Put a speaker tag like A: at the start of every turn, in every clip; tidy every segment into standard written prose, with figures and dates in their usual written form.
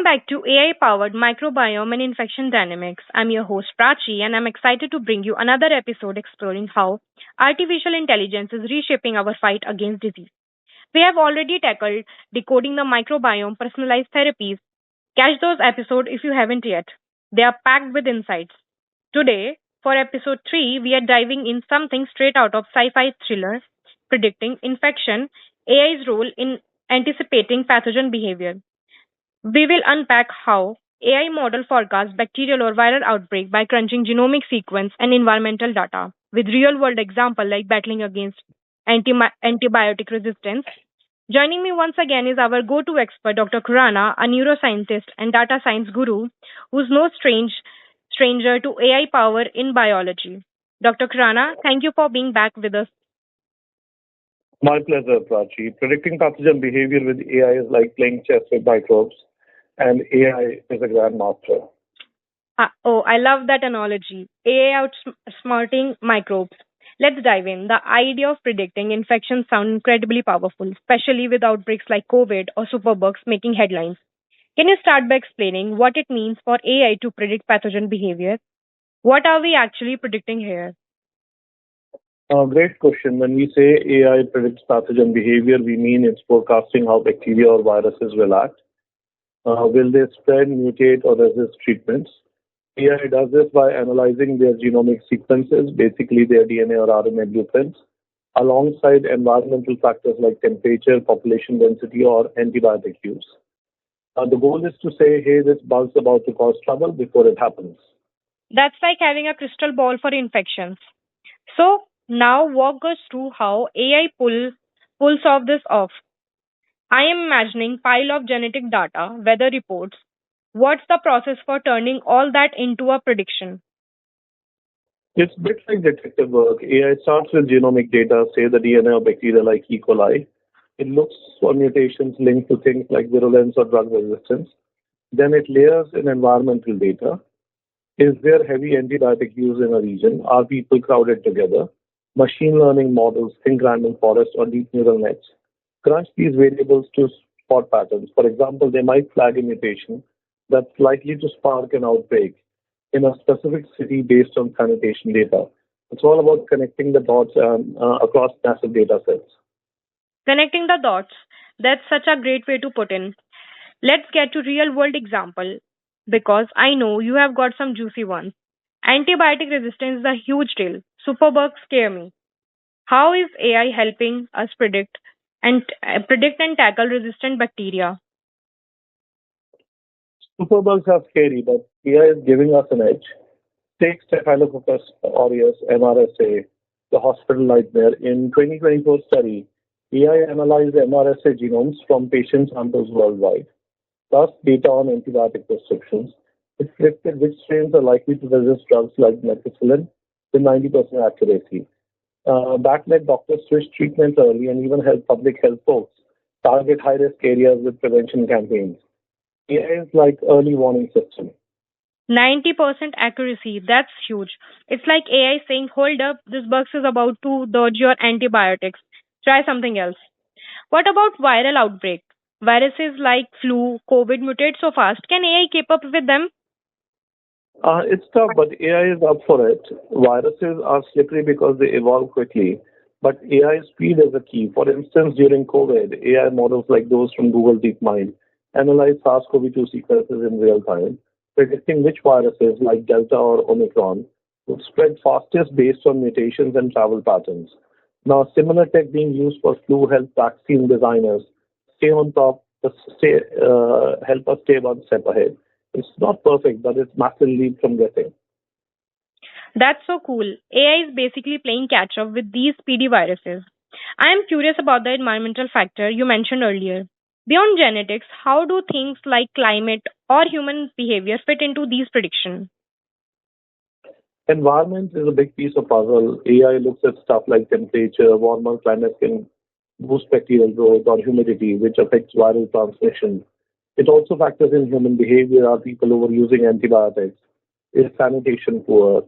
A: back to AI-powered microbiome and infection dynamics. I'm your host Prachi, and I'm excited to bring you another episode exploring how artificial intelligence is reshaping our fight against disease. We have already tackled decoding the microbiome, personalized therapies. Catch those episodes if you haven't yet. They are packed with insights. Today, for episode 3, we are diving in something straight out of sci-fi thriller, predicting infection, AI's role in anticipating pathogen behavior. We will unpack how AI model forecasts bacterial or viral outbreak by crunching genomic sequence and environmental data with real world example like battling against antibiotic resistance. Joining me once again is our go-to expert Dr. Khurana, a neuroscientist and data science guru who's no stranger to AI power in biology. Dr. Khurana, thank you for being back with us.
B: My pleasure, Prachi. Predicting pathogen behavior with AI is like playing chess with microbes, and AI is a grandmaster.
A: Oh, I love that analogy. AI outsmarting microbes. Let's dive in. The idea of predicting infections sounds incredibly powerful, especially with outbreaks like COVID or superbugs making headlines. Can you start by explaining what it means for AI to predict pathogen behavior? What are we actually predicting here?
B: Great question. When we say AI predicts pathogen behavior, we mean it's forecasting how bacteria or viruses will act. Will they spread, mutate, or resist treatments? AI does this by analyzing their genomic sequences, basically their DNA or RNA blueprints, alongside environmental factors like temperature, population density, or antibiotic use. The goal is to say, hey, this bug's about to cause trouble before it happens.
A: That's like having a crystal ball for infections. So, now walk us through how pulls off this off. I am imagining pile of genetic data, weather reports. What's the process for turning all that into a prediction?
B: It's a bit like detective work. AI starts with genomic data, say the DNA of bacteria like E. coli. It looks for mutations linked to things like virulence or drug resistance. Then it layers in environmental data. Is there heavy antibiotic use in a region? Are people crowded together? Machine learning models, think random forest or deep neural nets, crunch these variables to spot patterns. For example, they might flag a mutation that's likely to spark an outbreak in a specific city based on sanitation data. It's all about connecting the dots across massive data sets.
A: Connecting the dots. That's such a great way to put in. Let's get to real world example because I know you have got some juicy ones. Antibiotic resistance is a huge deal. Superbugs scare me. How is AI helping us predict and tackle resistant bacteria?
B: Superbugs are scary, but AI is giving us an edge. Take Staphylococcus aureus, MRSA, the hospital nightmare. In 2024 study, AI analyzed MRSA genomes from patient samples worldwide, plus data on antibiotic prescriptions. It predicted which strains are likely to resist drugs like methicillin with 90% accuracy. That let doctors switch treatments early and even help public health folks target high-risk areas with prevention campaigns. AI is like early warning system.
A: 90% accuracy, that's huge. It's like AI saying, hold up, this bug is about to dodge your antibiotics. Try something else. What about viral outbreak? Viruses like flu, COVID mutate so fast. Can AI keep up with them?
B: It's tough, but AI is up for it. Viruses are slippery because they evolve quickly, but AI speed is the key. For instance, during COVID, AI models like those from Google DeepMind analyze SARS-CoV-2 sequences in real time, predicting which viruses like Delta or Omicron would spread fastest based on mutations and travel patterns. Now, similar tech being used for flu help vaccine designers stay on top, help us stay one step ahead. It's not perfect, but it's massive leap from guessing.
A: That's so cool. AI is basically playing catch up with these speedy viruses. I am curious about the environmental factor you mentioned earlier. Beyond genetics, how do things like climate or human behavior fit into these predictions?
B: Environment is a big piece of puzzle. AI looks at stuff like temperature, warmer climates can boost bacterial growth, or humidity, which affects viral transmission. It also factors in human behavior. Are people overusing antibiotics? Is sanitation poor?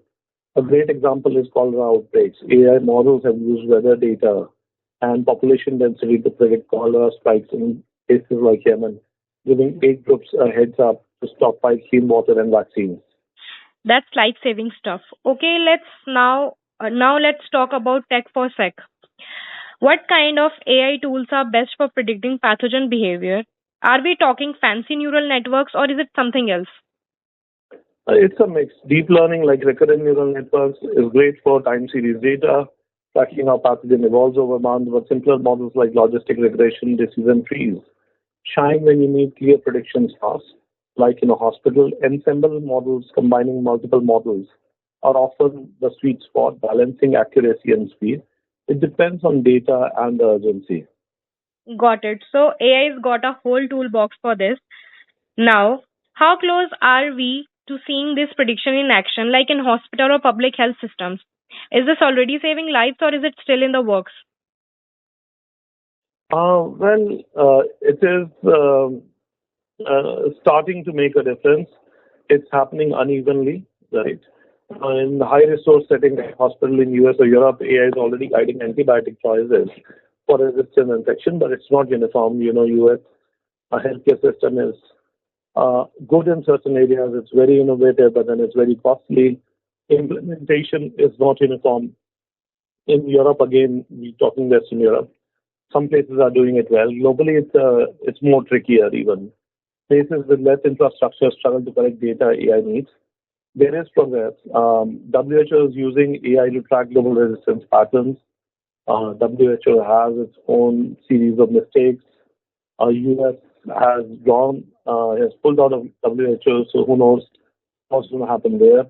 B: A great example is cholera outbreaks. AI models have used weather data and population density to predict cholera spikes in places like Yemen. giving age groups a heads up to stockpile clean water and vaccines.
A: That's life-saving stuff. Okay, let's talk about tech for a sec. What kind of AI tools are best for predicting pathogen behavior? Are we talking fancy neural networks or is it something else?
B: It's a mix. Deep learning, like recurrent neural networks, is great for time series data, tracking how pathogen evolves over months, but simpler models like logistic regression, decision trees shine when you need clear predictions fast. Like in a hospital, ensemble models combining multiple models are often the sweet spot, balancing accuracy and speed. It depends on data and the urgency.
A: Got it. So AI's got a whole toolbox for this. Now, how close are we to seeing this prediction in action, like in hospital or public health systems? Is this already saving lives or is it still in the works?
B: It is starting to make a difference. It's happening unevenly, right? In high resource setting like hospital in US or Europe, AI is already guiding antibiotic choices for resistant infection, but it's not uniform. US healthcare system is good in certain areas. It's very innovative, but then it's very costly. Implementation is not uniform. In Europe, again, we're talking Western Europe. Some places are doing it well. Globally, it's more trickier even. Places with less infrastructure struggle to collect data AI needs. There is progress. WHO is using AI to track global resistance patterns. WHO has its own series of mistakes. US has pulled out of WHO, so who knows what's going to happen there.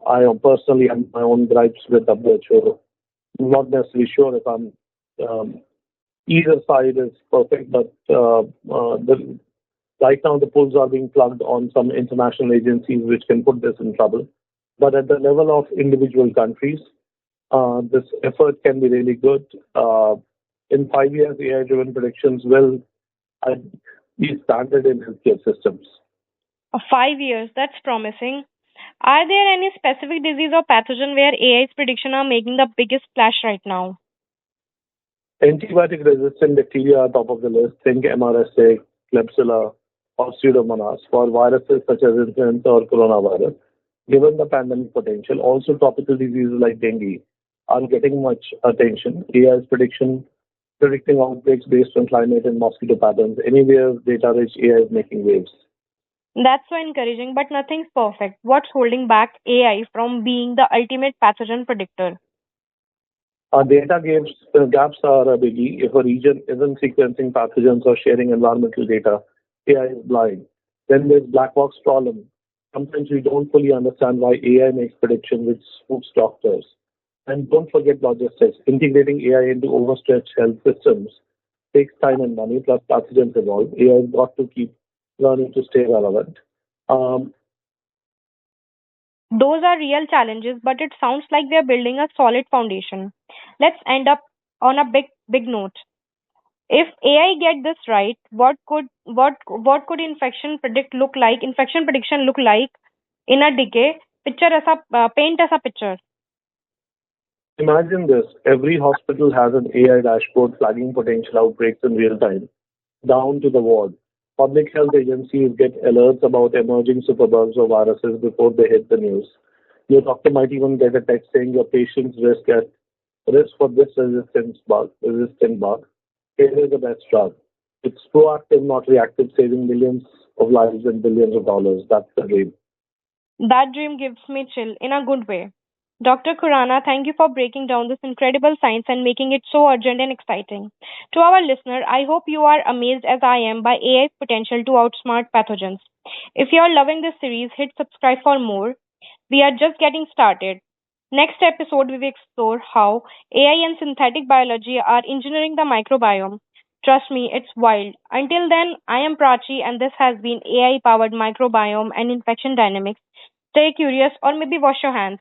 B: I personally have my own gripes with WHO. I'm not necessarily sure if um, either side is perfect, but right now the pulls are being plugged on some international agencies which can put this in trouble. But at the level of individual countries, this effort can be really good. In 5 years, AI-driven predictions will uh, be standard in healthcare systems.
A: 5 years, that's promising. Are there any specific disease or pathogen where AI's prediction are making the biggest splash right now?
B: Antibiotic-resistant bacteria are top of the list. Think MRSA, Klebsiella, or Pseudomonas for viruses such as influenza or coronavirus. Given the pandemic potential, also tropical diseases like dengue are getting much attention. AI's predicting outbreaks based on climate and mosquito patterns. Anywhere data-rich AI is making waves.
A: That's so encouraging, but nothing's perfect. What's holding back AI from being the ultimate pathogen predictor?
B: Our gaps are a biggie. If a region isn't sequencing pathogens or sharing environmental data, AI is blind. Then there's black box problem. Sometimes we don't fully understand why AI makes predictions which spooks doctors. And don't forget logistics. Integrating AI into overstretched health systems takes time and money, plus pathogens evolve. AI has got to keep learning to stay relevant. Um,
A: Those are real challenges, but it sounds like they're building a solid foundation. Let's end up on a big note. If AI get this right, what could infection prediction look like in a decade? Paint us a picture.
B: Imagine this. Every hospital has an AI dashboard flagging potential outbreaks in real time, down to the ward. Public health agencies get alerts about emerging superbugs or viruses before they hit the news. Your doctor might even get a text saying your patient's risk for this resistant bug. Here is the best drug. It's proactive, not reactive, saving millions of lives and billions of dollars. That's the dream.
A: That dream gives me chill in a good way. Dr. Khurana, thank you for breaking down this incredible science and making it so urgent and exciting. To our listener, I hope you are amazed as I am by AI's potential to outsmart pathogens. If you are loving this series, hit subscribe for more. We are just getting started. Next episode, we will explore how AI and synthetic biology are engineering the microbiome. Trust me, it's wild. Until then, I am Prachi, and this has been AI powered microbiome and infection dynamics. Stay curious or maybe wash your hands.